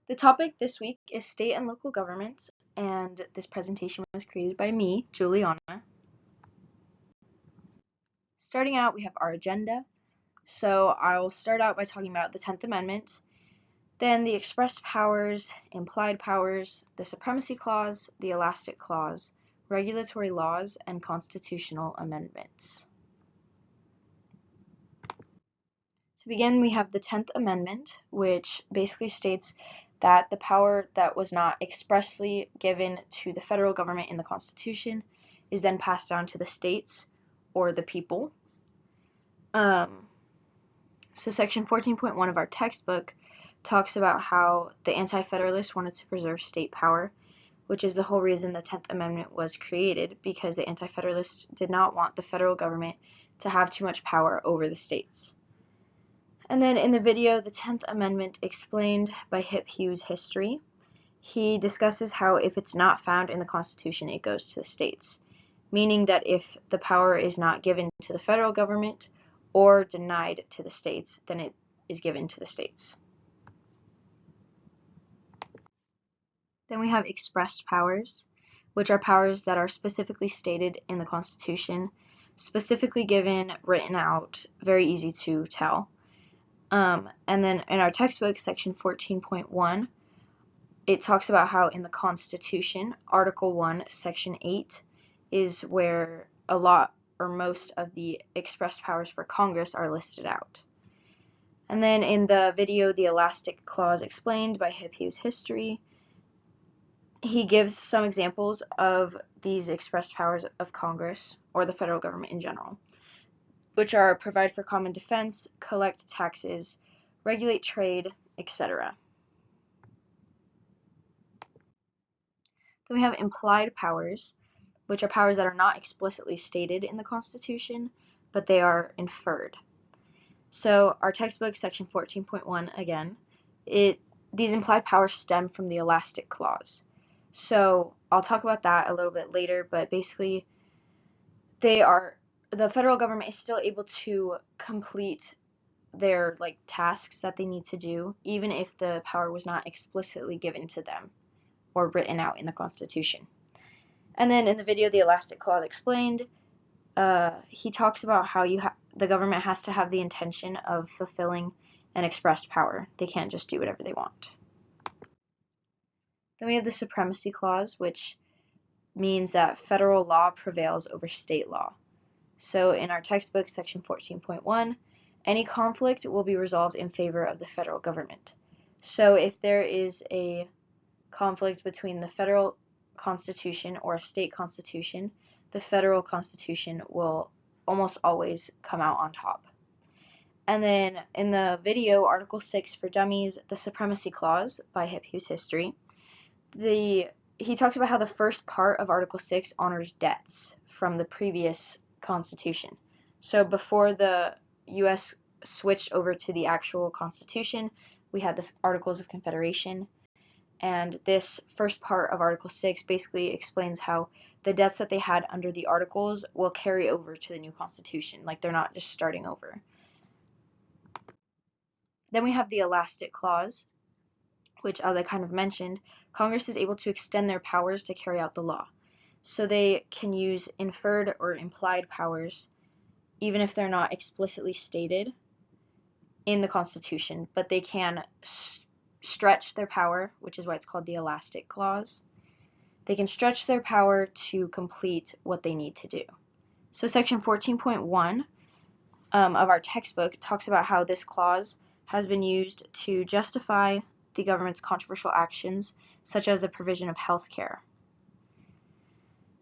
The topic this week is state and local governments, and this presentation was created by me, Juliana. Starting out, we have our agenda. So I'll start out by talking about the 10th Amendment, then the express powers, implied powers, the Supremacy Clause, the Elastic Clause, regulatory laws, and constitutional amendments. To begin, we have the 10th Amendment, which basically states that the power that was not expressly given to the federal government in the Constitution is then passed down to the states or the people. So Section 14.1 of our textbook talks about how the Anti-Federalists wanted to preserve state power, which is the whole reason the 10th Amendment was created, because the Anti-Federalists did not want the federal government to have too much power over the states. And then in the video, the 10th Amendment explained by Hip Hughes History, he discusses how if it's not found in the Constitution, it goes to the states, meaning that if the power is not given to the federal government or denied to the states, then it is given to the states. Then we have expressed powers, which are powers that are specifically stated in the Constitution, specifically given, written out, very easy to tell. And then in our textbook, section 14.1, it talks about how in the Constitution, Article 1, Section 8, is where a lot or most of the express powers for Congress are listed out. And then in the video, the Elastic Clause explained by Hip Hughes History, he gives some examples of these express powers of Congress, or the federal government in general, which are provide for common defense, collect taxes, regulate trade, etc. Then we have implied powers, which are powers that are not explicitly stated in the Constitution, but they are inferred. So our textbook, section 14.1, again, these implied powers stem from the Elastic Clause. So I'll talk about that a little bit later, but basically the federal government is still able to complete their tasks that they need to do, even if the power was not explicitly given to them or written out in the Constitution. And then in the video, the Elastic Clause explained, he talks about how the government has to have the intention of fulfilling an expressed power. They can't just do whatever they want. Then we have the Supremacy Clause, which means that federal law prevails over state law. So in our textbook, section 14.1, any conflict will be resolved in favor of the federal government. So if there is a conflict between the federal constitution or a state constitution, the federal constitution will almost always come out on top. And then in the video, Article 6 for Dummies, the Supremacy Clause by Hip Hughes History, he talks about how the first part of Article 6 honors debts from the previous Constitution. So before the U.S. switched over to the actual Constitution, we had the Articles of Confederation, and this first part of Article 6 basically explains how the debts that they had under the Articles will carry over to the new Constitution, like they're not just starting over. Then we have the Elastic Clause, which, as I kind of mentioned, Congress is able to extend their powers to carry out the law. So they can use inferred or implied powers, even if they're not explicitly stated in the Constitution, but they can stretch their power, which is why it's called the Elastic Clause. They can stretch their power to complete what they need to do. So section 14.1 of our textbook talks about how this clause has been used to justify the government's controversial actions, such as the provision of health care.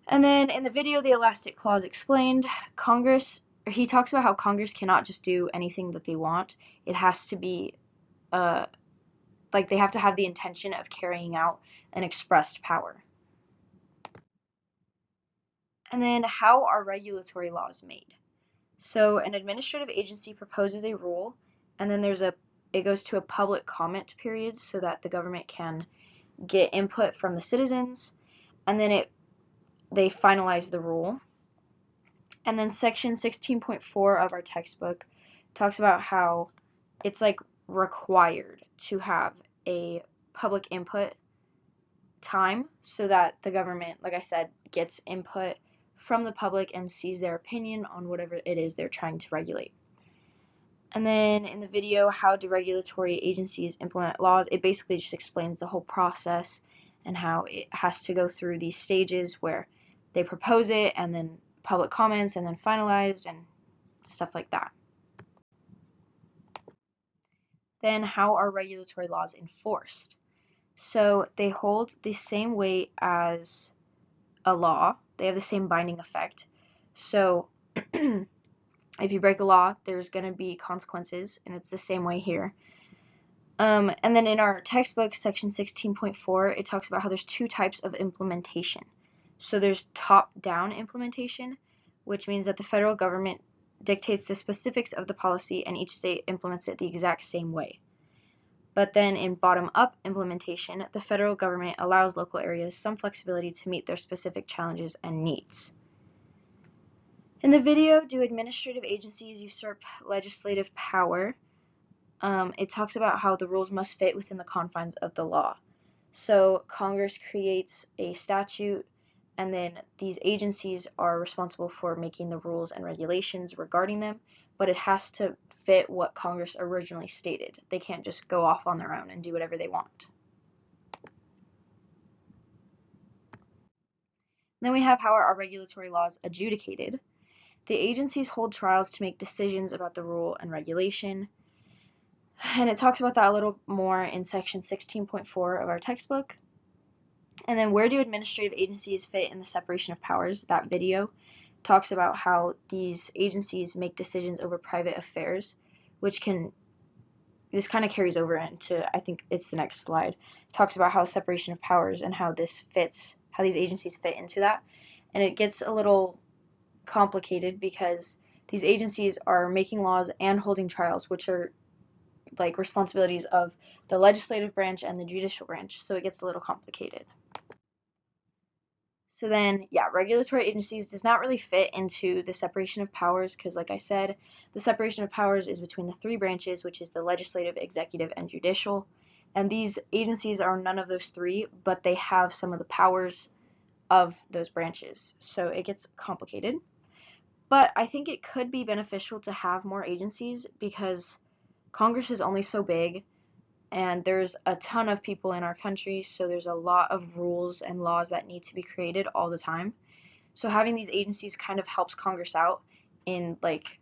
And then in the video, the Elastic Clause explained, he talks about how Congress cannot just do anything that they want. It has to be, they have to have the intention of carrying out an expressed power. And then how are regulatory laws made? So an administrative agency proposes a rule, and then it goes to a public comment period so that the government can get input from the citizens, and then they finalize the rule. And then section 16.4 of our textbook talks about how it's required to have a public input time so that the government, like I said, gets input from the public and sees their opinion on whatever it is they're trying to regulate. And then in the video, how do regulatory agencies implement laws, it basically just explains the whole process and how it has to go through these stages where they propose it and then public comments and then finalized and stuff like that. Then how are regulatory laws enforced? So they hold the same weight as a law. They have the same binding effect. So if you break a law, there's going to be consequences, and it's the same way here. And then in our textbook, section 16.4, it talks about how there's two types of implementation. So there's top-down implementation, which means that the federal government dictates the specifics of the policy and each state implements it the exact same way. But then in bottom-up implementation, the federal government allows local areas some flexibility to meet their specific challenges and needs. In the video, do administrative agencies usurp legislative power? It talks about how the rules must fit within the confines of the law. So Congress creates a statute, and then these agencies are responsible for making the rules and regulations regarding them, but it has to fit what Congress originally stated. They can't just go off on their own and do whatever they want. Then we have how are our regulatory laws adjudicated. The agencies hold trials to make decisions about the rule and regulation. And it talks about that a little more in section 16.4 of our textbook. And then where do administrative agencies fit in the separation of powers? That video talks about how these agencies make decisions over private affairs, which this kind of carries over into, I think it's the next slide. It talks about how separation of powers and how these agencies fit into that. And it gets a little complicated because these agencies are making laws and holding trials, which are like responsibilities of the legislative branch and the judicial branch, so it gets a little complicated. So then, yeah, regulatory agencies does not really fit into the separation of powers because, like I said, the separation of powers is between the three branches, which is the legislative, executive, and judicial. And these agencies are none of those three, but they have some of the powers of those branches. So it gets complicated. But I think it could be beneficial to have more agencies because Congress is only so big and there's a ton of people in our country, so there's a lot of rules and laws that need to be created all the time. So having these agencies kind of helps Congress out in like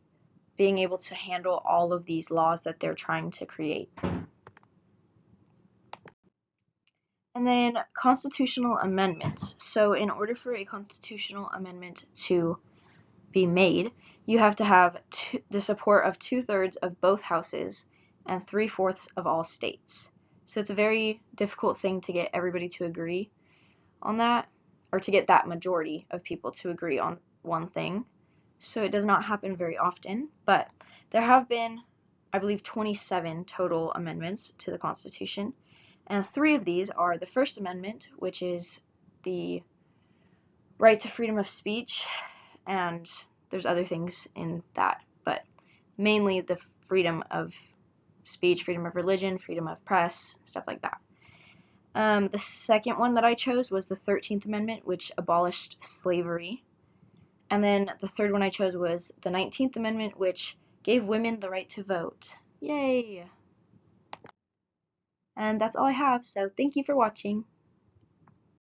being able to handle all of these laws that they're trying to create. And then constitutional amendments. So in order for a constitutional amendment to be made, you have to have the support of 2/3 of both houses and 3/4 of all states. So it's a very difficult thing to get everybody to agree on that, or to get that majority of people to agree on one thing. So it does not happen very often, but there have been, I believe, 27 total amendments to the Constitution, and 3 of these are the First Amendment, which is the right to freedom of speech, and there's other things in that, but mainly the freedom of speech, freedom of religion, freedom of press, stuff like that. The second one that I chose was the 13th Amendment, which abolished slavery. And then the third one I chose was the 19th Amendment, which gave women the right to vote. Yay! And that's all I have, so thank you for watching.